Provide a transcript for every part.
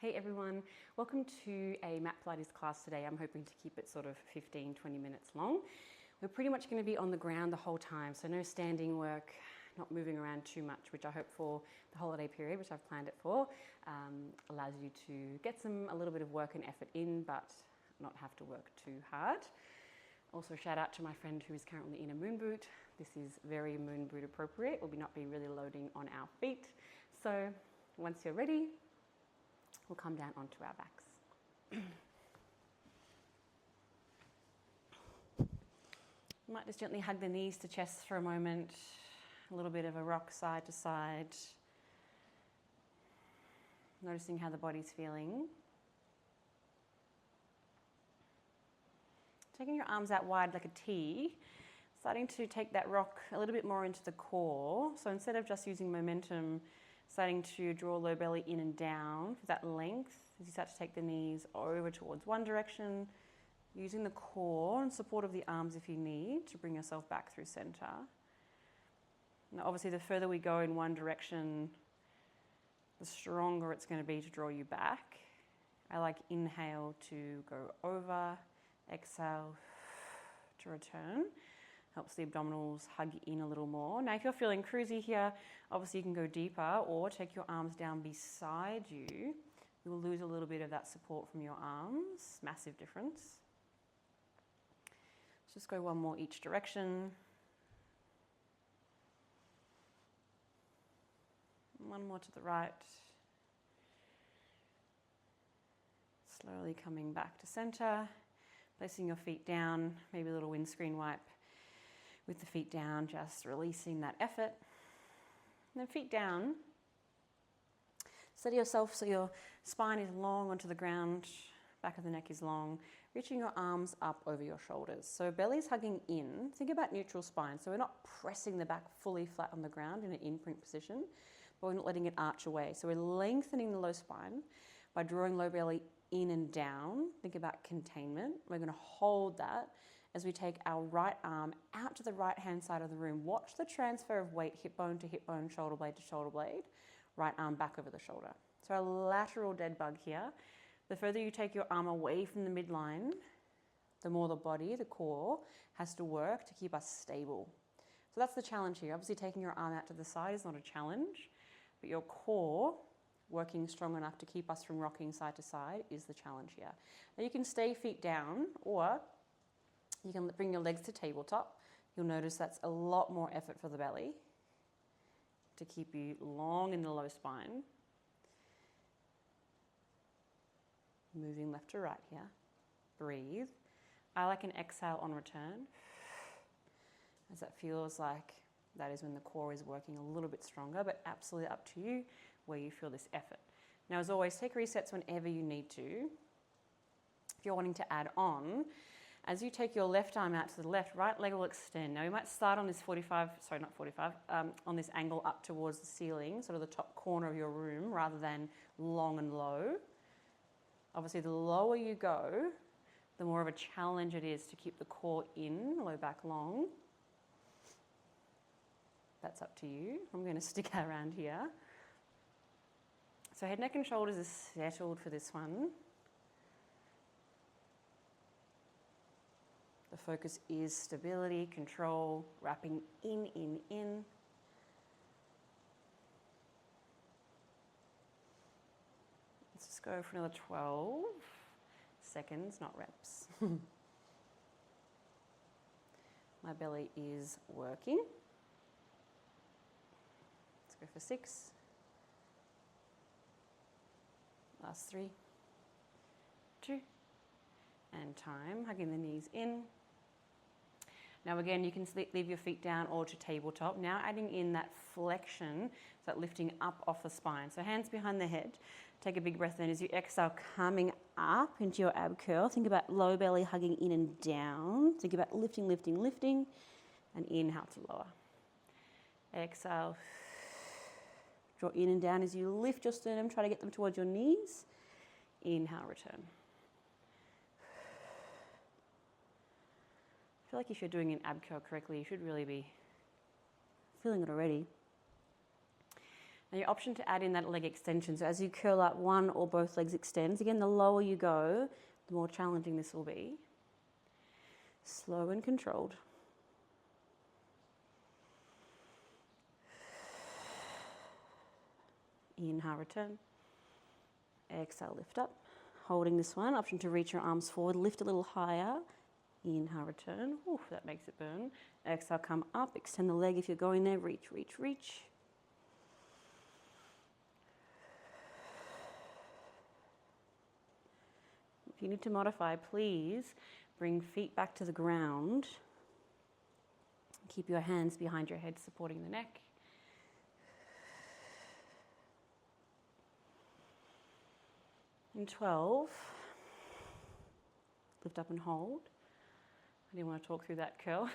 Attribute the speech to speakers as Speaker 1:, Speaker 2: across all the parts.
Speaker 1: Hey everyone, welcome to a mat Pilates class today. I'm hoping to keep it sort of 15-20 minutes long. We're pretty much going to be on the ground the whole time, so no standing work, not moving around too much, which I hope for the holiday period, which I've planned it for, allows you to get a little bit of work and effort in, but not have to work too hard. Also shout out to my friend who is currently in a moon boot. This is very moon boot appropriate. We'll not be really loading on our feet. So once you're ready, we'll come down onto our backs. You might just gently hug the knees to chest for a moment. A little bit of a rock side to side. Noticing how the body's feeling. Taking your arms out wide like a T. Starting to take that rock a little bit more into the core. So instead of just using momentum, starting to draw low belly in and down for that length as you start to take the knees over towards one direction, using the core and support of the arms if you need to bring yourself back through center. Now obviously the further we go in one direction, the stronger it's going to be to draw you back. I like inhale to go over, exhale to return. Helps the abdominals hug in a little more. Now if you're feeling cruisy here, obviously you can go deeper or take your arms down beside you. You'll lose a little bit of that support from your arms. Massive difference. Let's just go one more each direction. One more to the right. Slowly coming back to center. Placing your feet down, maybe a little windscreen wipe with the feet down, just releasing that effort. And then feet down. Steady yourself so your spine is long onto the ground, back of the neck is long, reaching your arms up over your shoulders. So belly's hugging in. Think about neutral spine. So we're not pressing the back fully flat on the ground in an in-print position, but we're not letting it arch away. So we're lengthening the low spine by drawing low belly in and down. Think about containment. We're going to hold that as we take our right arm out to the right-hand side of the room. Watch the transfer of weight, hip bone to hip bone, shoulder blade to shoulder blade, right arm back over the shoulder. So our lateral dead bug here. The further you take your arm away from the midline, the more the body, the core, has to work to keep us stable. So that's the challenge here. Obviously taking your arm out to the side is not a challenge, but your core working strong enough to keep us from rocking side to side is the challenge here. Now you can stay feet down, or you can bring your legs to tabletop. You'll notice that's a lot more effort for the belly to keep you long in the low spine. Moving left to right here. Breathe. I like an exhale on return, as that feels like that is when the core is working a little bit stronger, but absolutely up to you where you feel this effort. Now, as always, take resets whenever you need to. If you're wanting to add on, as you take your left arm out to the left, right leg will extend. Now, we might start on this on this angle up towards the ceiling, sort of the top corner of your room, rather than long and low. Obviously, the lower you go, the more of a challenge it is to keep the core in, low back long. That's up to you. I'm going to stick around here. So head, neck and shoulders is settled for this one. The focus is stability, control, wrapping in. Let's just go for another 12 seconds, not reps. My belly is working. Let's go for 6. Last 3, 2, and time. Hugging the knees in. Now again, you can leave your feet down or to tabletop. Now adding in that flexion, so that lifting up off the spine. So hands behind the head. Take a big breath in as you exhale, coming up into your ab curl. Think about low belly hugging in and down. Think about lifting, and inhale to lower. Exhale. Draw in and down as you lift your sternum. Try to get them towards your knees. Inhale, return. I feel like if you're doing an ab curl correctly, you should really be feeling it already. Now your option to add in that leg extension. So as you curl up, one or both legs extends. Again, the lower you go, the more challenging this will be. Slow and controlled. Inhale, return. Exhale, lift up. Holding this one, option to reach your arms forward, lift a little higher. Inhale, return. Oof, that makes it burn. Exhale, come up, extend the leg if you're going there. Reach, reach, reach. If you need to modify, please bring feet back to the ground. Keep your hands behind your head, supporting the neck. And 12, lift up and hold. I didn't want to talk through that curl.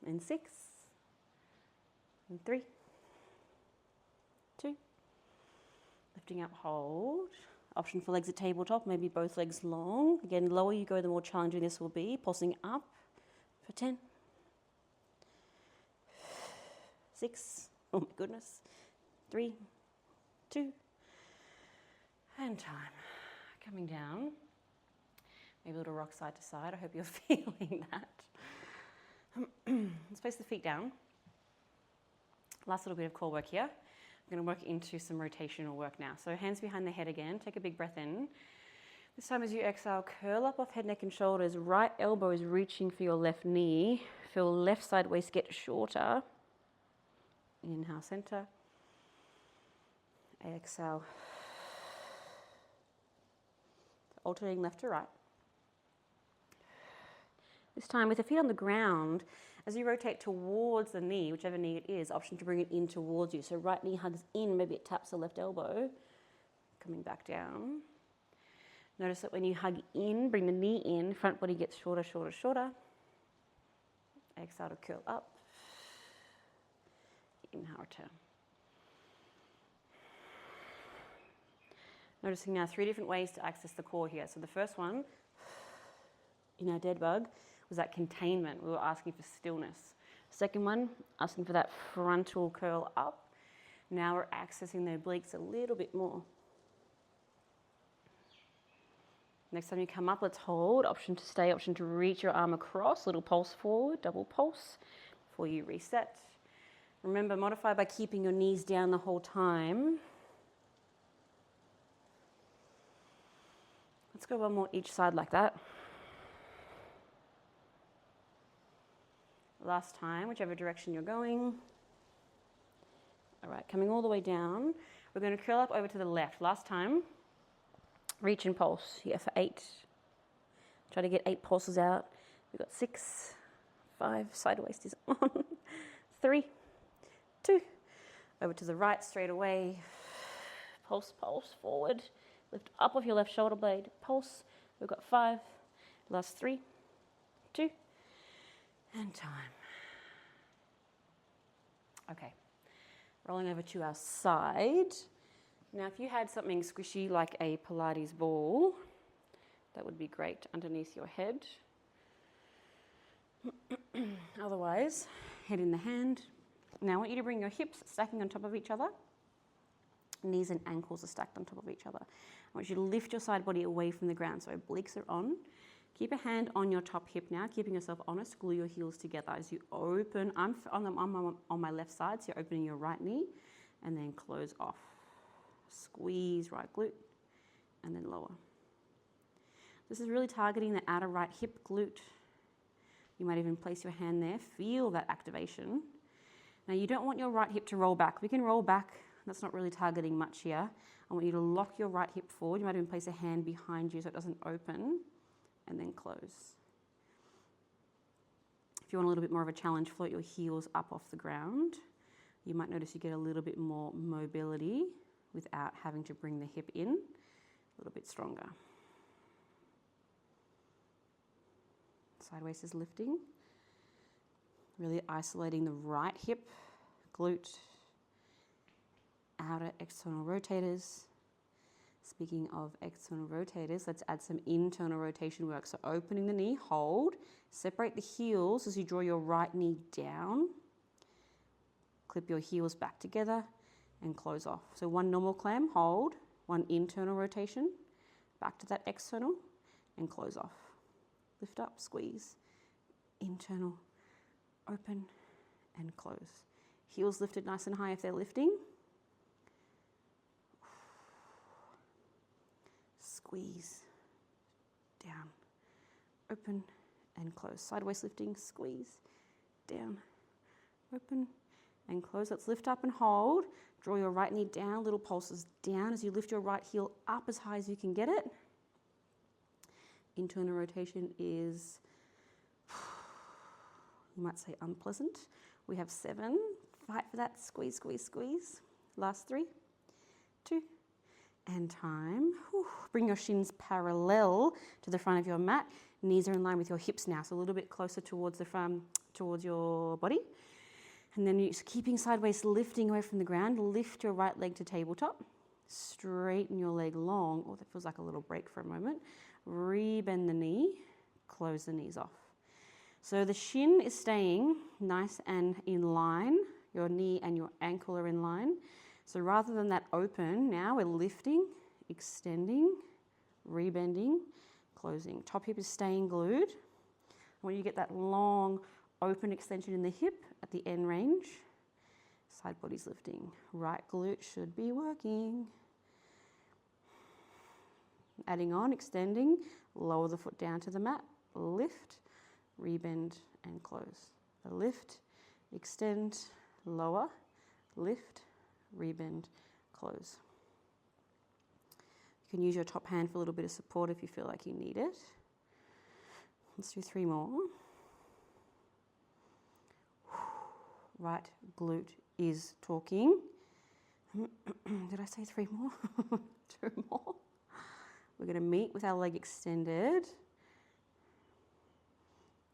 Speaker 1: And 6, and 3, 2, lifting up, hold. Option for legs at tabletop, maybe both legs long. Again, lower you go, the more challenging this will be. Pulsing up for 10, 6, oh my goodness, 3, 2, and time. Coming down, maybe a little rock side to side. I hope you're feeling that. Let's place the feet down. Last little bit of core work here. I'm going to work into some rotational work now. So hands behind the head again. Take a big breath in. This time as you exhale, curl up off head, neck and shoulders. Right elbow is reaching for your left knee. Feel left side waist get shorter. Inhale, center. Exhale. Alternating left to right. This time with the feet on the ground, as you rotate towards the knee, whichever knee it is, option to bring it in towards you. So right knee hugs in, maybe it taps the left elbow. Coming back down. Notice that when you hug in, bring the knee in, front body gets shorter, shorter, shorter. Exhale to curl up. Inhale, return. Noticing now 3 different ways to access the core here. So the first one, in our dead bug, was that containment. We were asking for stillness. Second one, asking for that frontal curl up. Now we're accessing the obliques a little bit more. Next time you come up, let's hold. Option to stay, option to reach your arm across. Little pulse forward, double pulse before you reset. Remember, modify by keeping your knees down the whole time. Let's go one more each side like that. Last time, whichever direction you're going. All right, coming all the way down. We're going to curl up over to the left. Last time, reach and pulse here for 8. Try to get 8 pulses out. We've got 6, 5, side waist is on. 3, 2, over to the right straight away. Pulse, pulse, forward. Lift up off your left shoulder blade. Pulse. We've got 5. Last 3, 2, and time. Okay. Rolling over to our side. Now, if you had something squishy like a Pilates ball, that would be great underneath your head. Otherwise, head in the hand. Now, I want you to bring your hips stacking on top of each other. Knees and ankles are stacked on top of each other. I want you to lift your side body away from the ground, so obliques are on. Keep a hand on your top hip now, keeping yourself honest. Glue your heels together as you open. I'm on my left side, so you're opening your right knee, and then close off. Squeeze right glute, and then lower. This is really targeting the outer right hip glute. You might even place your hand there. Feel that activation. Now, you don't want your right hip to roll back. We can roll back. That's not really targeting much here. I want you to lock your right hip forward. You might even place a hand behind you so it doesn't open, and then close. If you want a little bit more of a challenge, float your heels up off the ground. You might notice you get a little bit more mobility without having to bring the hip in, a little bit stronger. Side waist is lifting. Really isolating the right hip, glute, outer external rotators. Speaking of external rotators, let's add some internal rotation work. So opening the knee, hold, separate the heels as you draw your right knee down. Clip your heels back together and close off. So one normal clam, hold, one internal rotation, back to that external and close off. Lift up, squeeze, internal, open and close. Heels lifted nice and high if they're lifting. Squeeze, down, open and close. Sideways lifting, squeeze, down, open and close. Let's lift up and hold. Draw your right knee down, little pulses down as you lift your right heel up as high as you can get it. Internal rotation is, you might say, unpleasant. We have 7. Fight for that. Squeeze, squeeze, squeeze. Last 3, 2, and time. Bring your shins parallel to the front of your mat. Knees are in line with your hips now, so a little bit closer towards the front, towards your body. And then you're keeping sideways, lifting away from the ground. Lift your right leg to tabletop. Straighten your leg long. Oh, that feels like a little break for a moment. Rebend the knee. Close the knees off. So the shin is staying nice and in line. Your knee and your ankle are in line. So rather than that open, now we're lifting, extending, rebending, closing. Top hip is staying glued. When you get that long open extension in the hip at the end range, side body's lifting. Right glute should be working. Adding on, extending, lower the foot down to the mat, lift, rebend and close. A lift, extend, lower, lift, rebend, close. You can use your top hand for a little bit of support if you feel like you need it. Let's do 3 more. Right glute is talking. Did I say 3 more? 2 more. We're going to meet with our leg extended.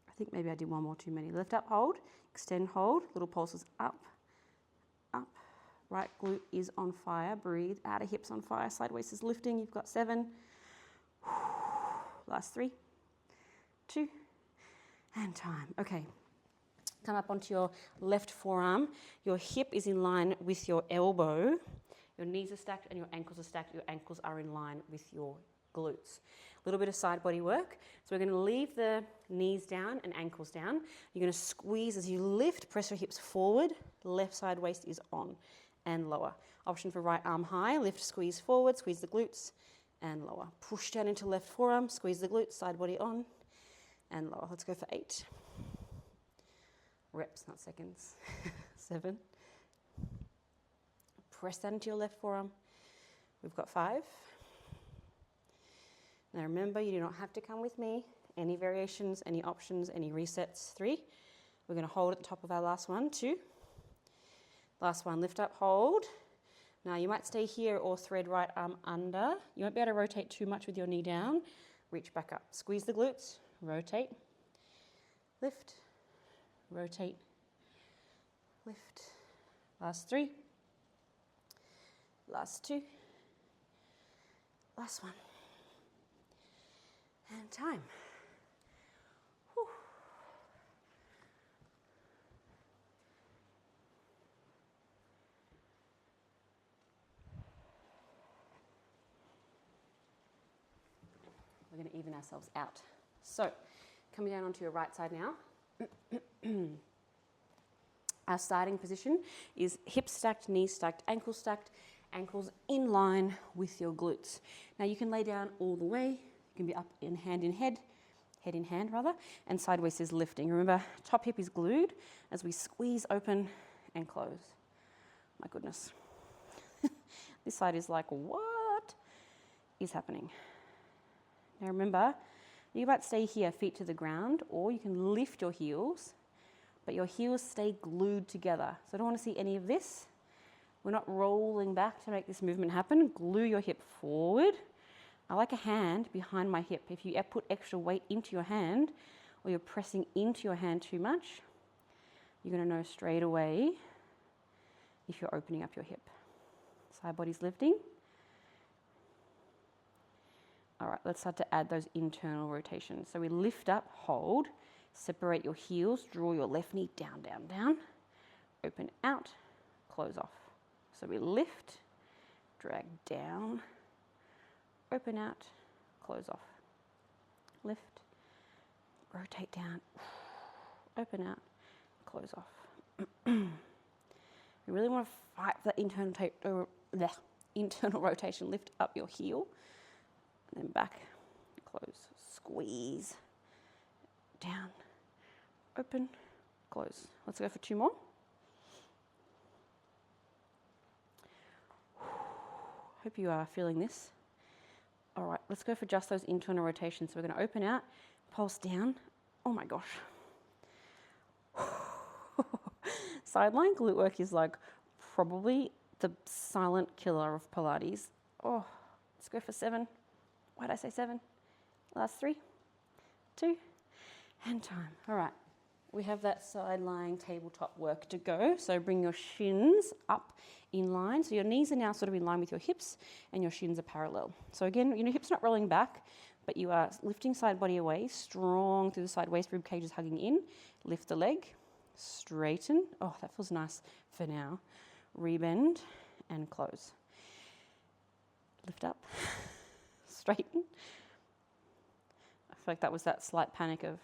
Speaker 1: I think maybe I did 1 more too many. Lift up, hold, extend, hold. Little pulses up, up. Right glute is on fire. Breathe. Outer hips on fire. Side waist is lifting. You've got 7. Last 3, 2, and time. Okay. Come up onto your left forearm. Your hip is in line with your elbow. Your knees are stacked and your ankles are stacked. Your ankles are in line with your glutes. A little bit of side body work. So we're going to leave the knees down and ankles down. You're going to squeeze as you lift. Press your hips forward. Left side waist is on and lower. Option for right arm high. Lift, squeeze forward. Squeeze the glutes and lower. Push down into left forearm. Squeeze the glutes. Side body on and lower. Let's go for 8. Reps, not seconds. 7. Press that into your left forearm. We've got 5. Now remember, you do not have to come with me. Any variations, any options, any resets. 3. We're going to hold at the top of our last one. 2. Last one, lift up, hold. Now you might stay here or thread right arm under. You won't be able to rotate too much with your knee down. Reach back up. Squeeze the glutes, rotate, lift, rotate, lift. Last 3. Last 2. Last 1. And time. Whew. We're going to even ourselves out. So, coming down onto your right side now. Our starting position is hips stacked, knees stacked, ankles ankles in line with your glutes. Now you can lay down all the way. You can be up in head in hand rather, and side waist is lifting. Remember, top hip is glued as we squeeze open and close. My goodness. This side is like, what is happening? Now remember, you might stay here, feet to the ground, or you can lift your heels, but your heels stay glued together. So I don't want to see any of this. We're not rolling back to make this movement happen. Glue your hip forward. I like a hand behind my hip. If you put extra weight into your hand, or you're pressing into your hand too much, you're going to know straight away if you're opening up your hip. Side body's lifting. All right, let's start to add those internal rotations. So we lift up, hold, separate your heels, draw your left knee down, down, down, open out, close off. So we lift, drag down, open out, close off. Lift, rotate down, open out, close off. You really want to fight for that internal rotation. Lift up your heel, and then back, close, squeeze, down, open, close. Let's go for 2 more. Hope you are feeling this. All right, let's go for just those internal rotations. So we're going to open out, pulse down. Oh my gosh. Sideline glute work is like probably the silent killer of Pilates. Oh, let's go for 7. Why did I say 7? Last 3, 2, and time. All right, we have that side lying tabletop work to go. So bring your shins up in line. So your knees are now sort of in line with your hips and your shins are parallel. So again, your hips not rolling back, but you are lifting side body away, strong through the side waist, rib cage is hugging in. Lift the leg, straighten. Oh, that feels nice for now. Rebend and close. Lift up, straighten. I feel like that was that slight panic of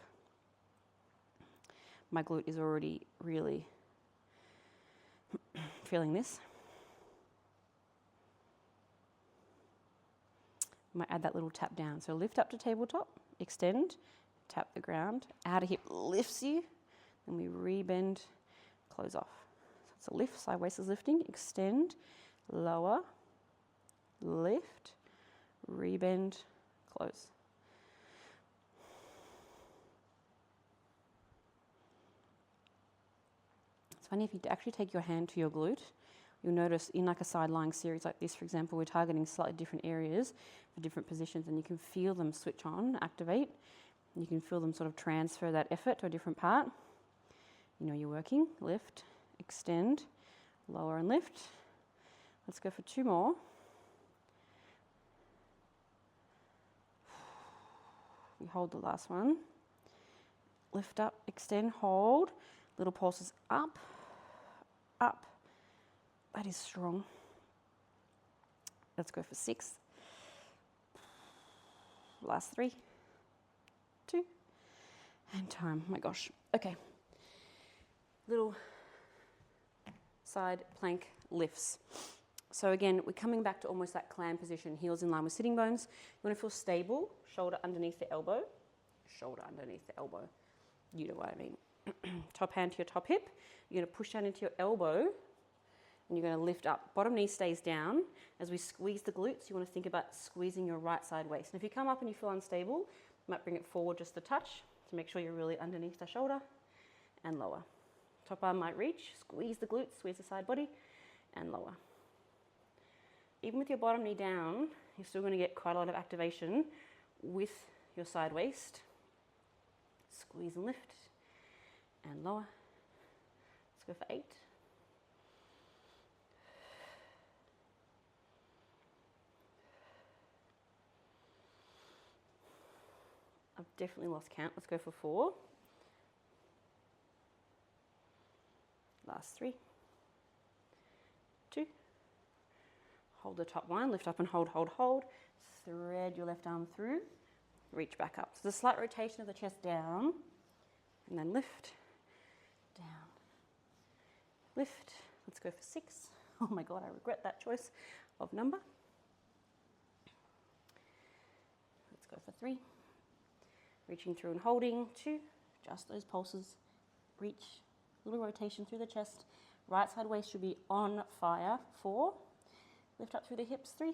Speaker 1: my glute is already really feeling this. I might add that little tap down. So lift up to tabletop, extend, tap the ground, outer hip lifts you, then we rebend, close off. So it's a lift, side waist is lifting, extend, lower, lift, rebend, close. It's funny if you actually take your hand to your glute, you'll notice in like a side lying series like this, for example, we're targeting slightly different areas for different positions and you can feel them switch on, activate. You can feel them sort of transfer that effort to a different part. You know you're working. Lift, extend, lower and lift. Let's go for 2 more. We hold the last one. Lift up, extend, hold. Little pulses up, up. That is strong. Let's go for 6. Last 3, 2, and time. Oh my gosh. Okay. Little side plank lifts. So again, we're coming back to almost that clam position, heels in line with sitting bones. You want to feel stable, shoulder underneath the elbow, shoulder underneath the elbow. You know what I mean. Top hand to your top hip. You're going to push down into your elbow and you're going to lift up. Bottom knee stays down. As we squeeze the glutes, you want to think about squeezing your right side waist. And if you come up and you feel unstable, you might bring it forward just a touch to make sure you're really underneath the shoulder and lower. Top arm might reach, squeeze the glutes, squeeze the side body and lower. Even with your bottom knee down, you're still going to get quite a lot of activation with your side waist. Squeeze and lift and lower. Let's go for 8. I've definitely lost count. Let's go for 4. Last 3. 2. Hold the top line, lift up and hold, hold, hold. Thread your left arm through, reach back up. So the slight rotation of the chest down, and then lift, down, lift. Let's go for 6. Oh my God, I regret that choice of number. Let's go for 3. Reaching through and holding. 2, just those pulses. Reach, little rotation through the chest. Right side waist should be on fire. 4. Lift up through the hips. 3,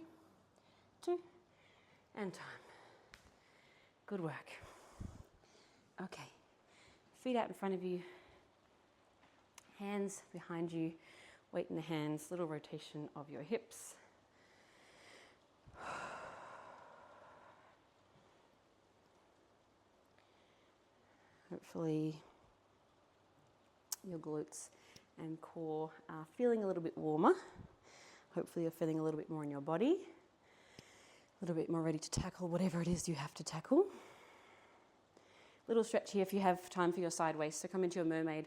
Speaker 1: 2, and time. Good work. Okay, feet out in front of you, hands behind you, weight in the hands, little rotation of your hips. Hopefully your glutes and core are feeling a little bit warmer. Hopefully you're feeling a little bit more in your body, a little bit more ready to tackle whatever it is you have to tackle. Little stretch here if you have time for your side waist. So come into your mermaid,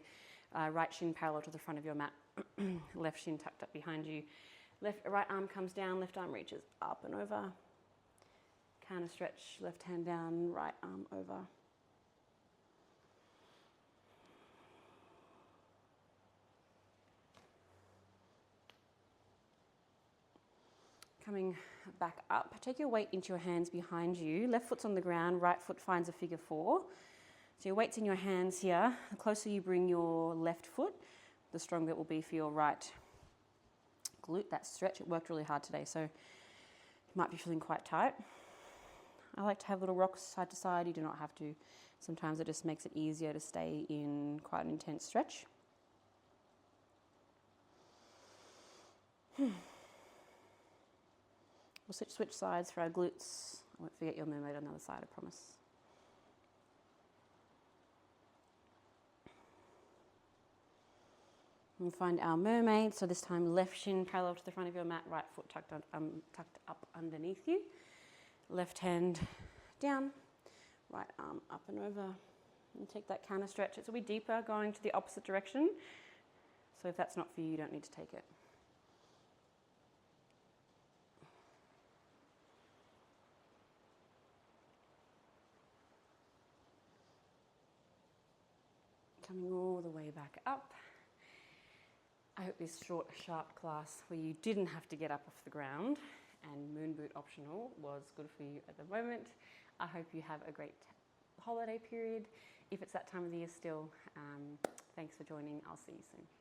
Speaker 1: right shin parallel to the front of your mat. Left shin tucked up behind you. Right arm comes down, left arm reaches up and over. Counter stretch, left hand down, right arm over. Coming back up, take your weight into your hands behind you. Left foot's on the ground, right foot finds a figure 4. So your weight's in your hands here. The closer you bring your left foot, the stronger it will be for your right glute. That stretch, it worked really hard today, so you might be feeling quite tight. I like to have little rocks side to side. You do not have to. Sometimes it just makes it easier to stay in quite an intense stretch. We'll switch sides for our glutes. I won't forget your mermaid on the other side, I promise. And find our mermaid. So this time left shin parallel to the front of your mat, right foot tucked up underneath you. Left hand down, right arm up and over. And take that counter stretch. It's a bit deeper, going to the opposite direction. So if that's not for you, you don't need to take it. Coming all the way back up. I hope this short, sharp class where you didn't have to get up off the ground and moon boot optional was good for you at the moment. I hope you have a great holiday period. If it's that time of the year still, thanks for joining. I'll see you soon.